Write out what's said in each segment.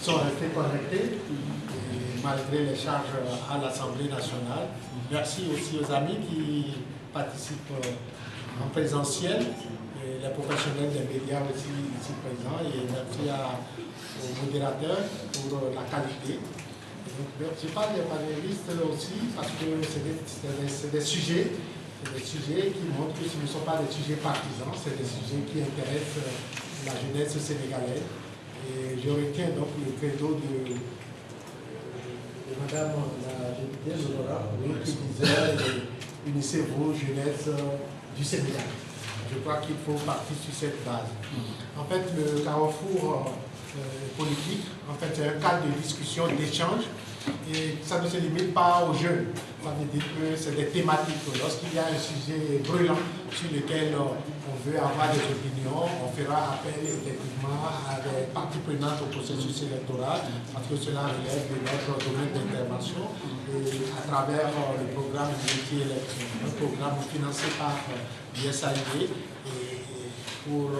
sont restés connectés, et malgré les charges à l'Assemblée nationale. Merci aussi aux amis qui participent en présentiel, et les professionnels des médias aussi ici présents, et merci aux modérateurs pour la qualité. Je parle des panélistes aussi parce que c'est des sujets qui montrent que ce ne sont pas des sujets partisans, c'est des sujets qui intéressent la jeunesse sénégalaise. Et je retiens donc le credo de Madame la députée Zonora, qui disait « Unissez-vous, jeunesse du Sénégal ». Je crois qu'il faut partir sur cette base. En fait, le carrefour politique, en fait, c'est un cadre de discussion, d'échange, et ça ne se limite pas aux jeunes. Ça veut dire que c'est des thématiques. Lorsqu'il y a un sujet brûlant sur lequel on veut avoir des opinions, on fera appel effectivement à des parties prenantes au processus électoral, parce que cela relève de notre domaine d'intervention, et à travers le programme multi-élection, un programme financé par l'USAID, pour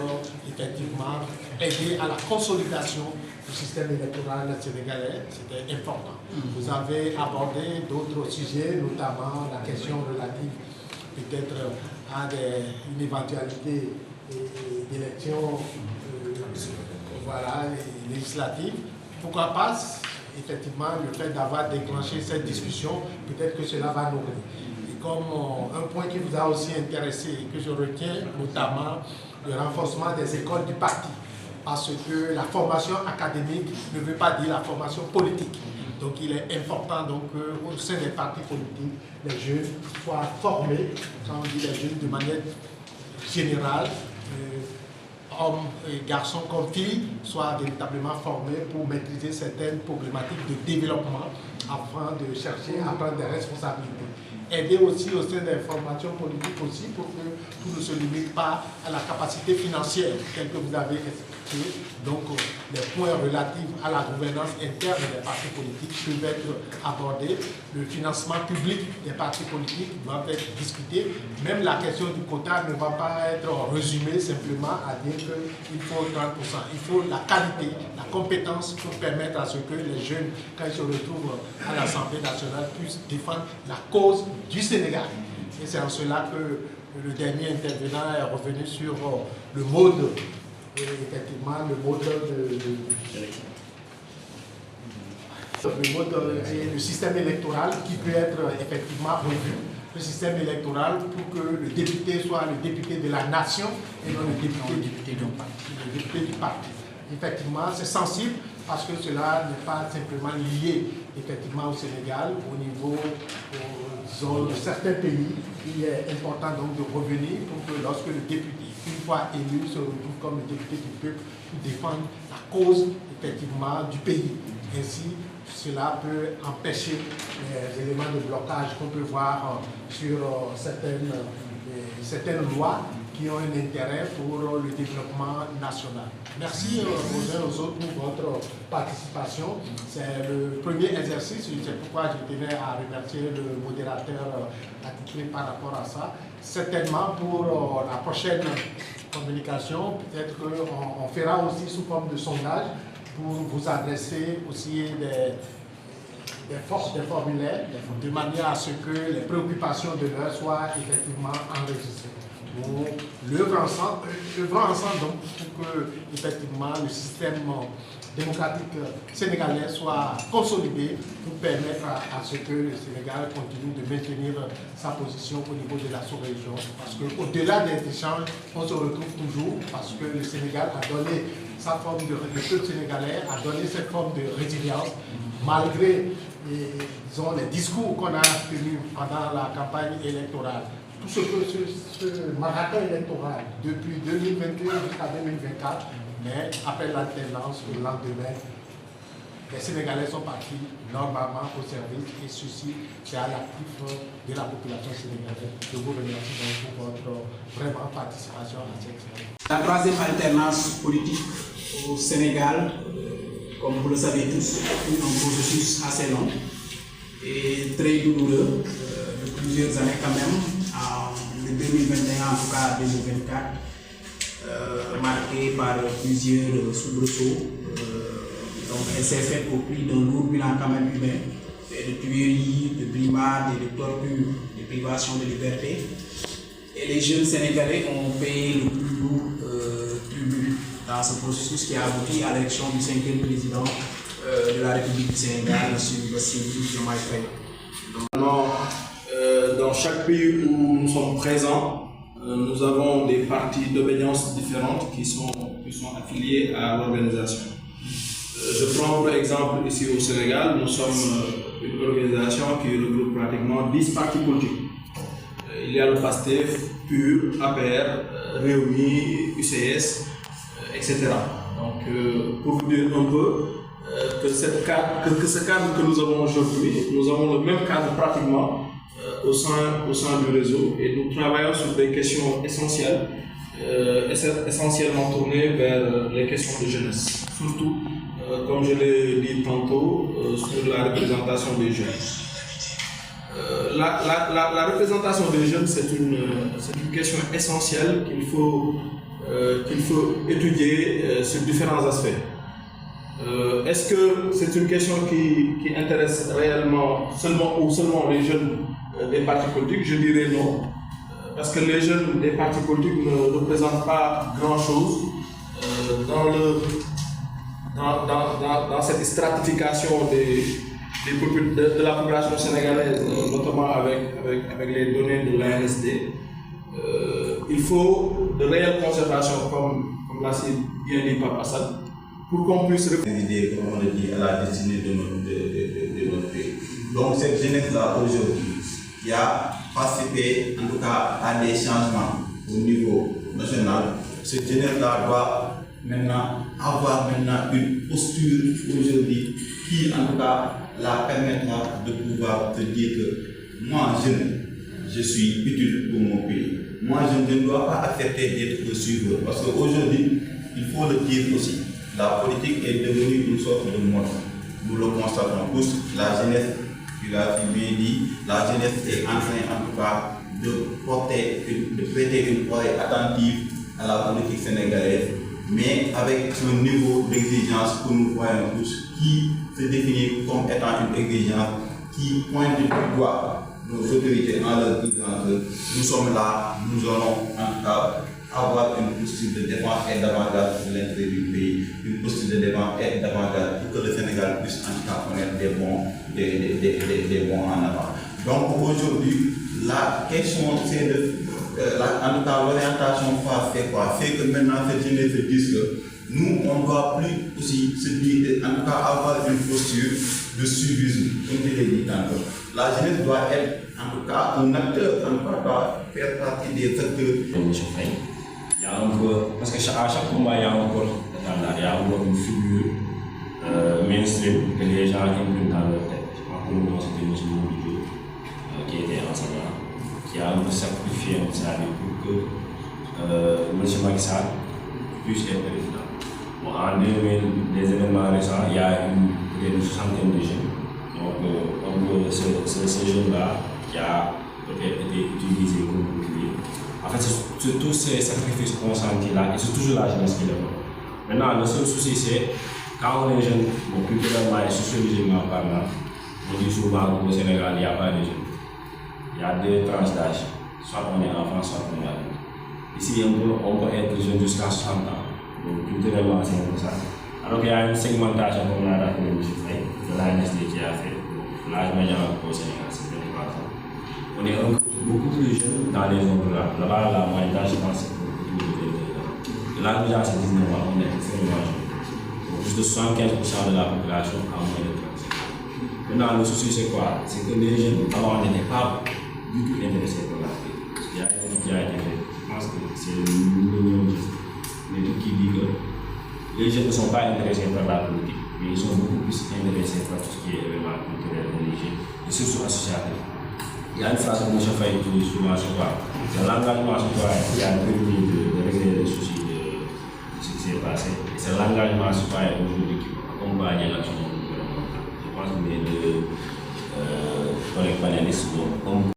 effectivement aider à la consolidation du système électoral sénégalais. C'était important. Vous avez abordé d'autres sujets, notamment la question relative peut-être à une éventualité d'élection législative. Pourquoi pas, effectivement, le fait d'avoir déclenché cette discussion, peut-être que cela va nous aider. Et comme un point qui vous a aussi intéressé et que je retiens, notamment le renforcement des écoles du parti, parce que la formation académique ne veut pas dire la formation politique. Donc il est important qu'au sein des partis politiques, les jeunes soient formés, quand on dit les jeunes de manière générale, hommes et garçons comme filles, soient véritablement formés pour maîtriser certaines problématiques de développement afin de chercher à prendre des responsabilités. Aider aussi au sein des formations politiques aussi pour que tout ne se limite pas à la capacité financière telle que vous avez expliqué. Donc les points relatifs à la gouvernance interne des partis politiques peuvent être abordés. Le financement public des partis politiques doit être discuté. Même la question du quota ne va pas être résumée simplement à dire qu'il faut 30%. Il faut la qualité, la compétence pour permettre à ce que les jeunes, quand ils se retrouvent à l'Assemblée nationale, puissent défendre la cause du Sénégal. Et c'est en cela que le dernier intervenant est revenu sur le mode, effectivement, le mode le système électoral qui peut être effectivement revu. Le système électoral pour que le député soit le député de la nation et non le député du parti. Effectivement, c'est sensible parce que cela n'est pas simplement lié effectivement au Sénégal, au niveau de certains pays. Il est important donc de revenir pour que lorsque le député, une fois élu, se retrouve comme le député du peuple pour défendre la cause effectivement du pays. Ainsi, cela peut empêcher les éléments de blocage qu'on peut voir sur certaines lois qui ont un intérêt pour le développement national. Merci aux uns aux autres pour votre participation. C'est le premier exercice, c'est pourquoi je tenais à remercier le modérateur attitré par rapport à ça. Certainement pour la prochaine communication, peut-être qu'on fera aussi sous forme de sondage pour vous adresser aussi des formulaires de manière à ce que les préoccupations de l'heure soient effectivement enregistrées. Nous œuvrons ensemble donc, pour que effectivement, le système démocratique sénégalais soit consolidé pour permettre à ce que le Sénégal continue de maintenir sa position au niveau de la sous-région. Parce qu'au-delà des échanges, on se retrouve toujours parce que le Sénégal a donné sa forme le peuple sénégalais a donné cette forme de résilience malgré disons, les discours qu'on a tenus pendant la campagne électorale. Tout ce marathon électoral depuis 2021 jusqu'à 2024, mais après l'alternance, le lendemain, les Sénégalais sont partis normalement au service et ceci, c'est à l'actif de la population sénégalaise. Je vous remercie donc pour votre vraiment participation à cette séance. La troisième alternance politique au Sénégal, comme vous le savez tous, est un processus assez long et très douloureux, de plusieurs années quand même, de 2021 en tout cas à 2024, marqué par plusieurs soubresauts, Donc elle s'est faite au prix d'un lourd bilan quand même humain, de tueries, de brimades et de tortures, de privations de liberté. Et les jeunes Sénégalais ont payé le plus lourd tribut dans ce processus qui a abouti à l'élection du 5e président de la République du Sénégal, M. Bassirou Diomaye Faye. Dans chaque pays où nous sommes présents, nous avons des partis d'obédience différentes qui sont affiliés à l'organisation. Je prends pour exemple ici au Sénégal, nous sommes une organisation qui regroupe pratiquement 10 partis politiques. Il y a le PASTEF, PUR, APR, Rewmi, UCS, etc. Donc, pour vous dire un peu que ce cadre que nous avons aujourd'hui, nous avons le même cadre pratiquement au sein du réseau, et nous travaillons sur des questions essentielles, essentiellement tournées vers les questions de jeunesse, surtout, comme je l'ai dit tantôt, sur la représentation des jeunes. La représentation des jeunes, c'est une question essentielle qu'il faut étudier sur différents aspects. Est-ce que c'est une question qui intéresse réellement seulement les jeunes des partis politiques? Je dirais non, parce que les jeunes des partis politiques ne représentent pas grand-chose dans cette stratification de la population sénégalaise, notamment avec les données de l'ANSD. Il faut de réelles conservations, comme l'a si bien dit Papa Assad, pour qu'on puisse réviser, comme on le dit, à la destinée de notre pays. Donc cette jeunesse-là aujourd'hui, qui a participé en tout cas à des changements au niveau national, cette jeunesse-là doit maintenant avoir une posture aujourd'hui qui en tout cas la permettra de pouvoir te dire que moi jeune, je suis utile pour mon pays. Moi je ne dois pas accepter d'être suiveur, parce qu'aujourd'hui, il faut le dire aussi, la politique est devenue une sorte de mode. Nous le constatons tous, la jeunesse, tu l'as bien dit, la jeunesse est en train en tout cas de prêter une oreille attentive à la politique sénégalaise, mais avec un niveau d'exigence que nous voyons tous, qui se définit comme étant une exigence qui pointe du doigt nos autorités en leur disant que nous sommes là, nous allons en tout cas avoir une posture de défense et d'avant-garde pour l'intérêt du pays, une posture de défense et d'avant-garde pour que le Sénégal puisse en tout cas connaître des bons en avant. Donc aujourd'hui, la question c'est en tout cas l'orientation phare c'est quoi? C'est que maintenant cette jeunesse se dise que nous on ne doit plus aussi se dire, en tout cas avoir une posture de suivisme, comme je l'ai dit tantôt. La jeunesse doit être en tout cas un acteur, en tout cas doit faire partie des acteurs. Il y a un peu, parce qu'à chaque combat il y a encore une figure mainstream que les gens impriment dans leur tête. Je pense que nous c'était M. Moudou qui était enseignant, qui a un peu sacrifié sa vie pour que M. Macky Sall puisse être président. Bon, en 2000, les événements récents, il y a une soixantaine de jeunes. Donc, ce jeune-là qui a peut-être été utilisé comme bouclier. En fait, c'est tous ces sacrifices consentis-là, et c'est toujours la jeunesse qui le fait. Maintenant, le seul souci, c'est quand on est jeune, bon, culturellement et sociologiquement parlant, on dit souvent qu'au Sénégal, il n'y a pas de jeunes. Il y a deux tranches d'âge. Soit on est enfant, soit on est adulte. Ici, on peut être jeune jusqu'à 60 ans. Donc, culturellement, c'est comme ça. Alors qu'il y a une segmentation, comme l'a rappelé M. Faye, de l'ANSD qui a fait. L'âge moyen au Sénégal, c'est 23 ans. On est beaucoup plus jeune dans les zones rurales. Là-bas, la moyenne d'âge, je pense, c'est beaucoup plus de l'âge moyen, c'est 19 ans, on est extrêmement jeune. Plus de 75% de la population a moins de 35 ans. Maintenant, le souci, c'est quoi? C'est que les jeunes, avant, n'étaient pas du tout intéressés par la politique. Il y a une qui a été fait. Je pense que c'est le minimum qui dit que les jeunes ne sont pas intéressés par la politique, mais ils sont beaucoup plus intéressés par tout ce qui est événement culturel, religieux et surtout associatif. Il y a une phrase que M. Faye utilise souvent, c'est quoi? C'est l'engagement citoyen qui a permis de régler les soucis de ce qui s'est passé. Et c'est l'engagement citoyen aujourd'hui qui va accompagner l'action du gouvernement. Je pense que les deux collègues panélistes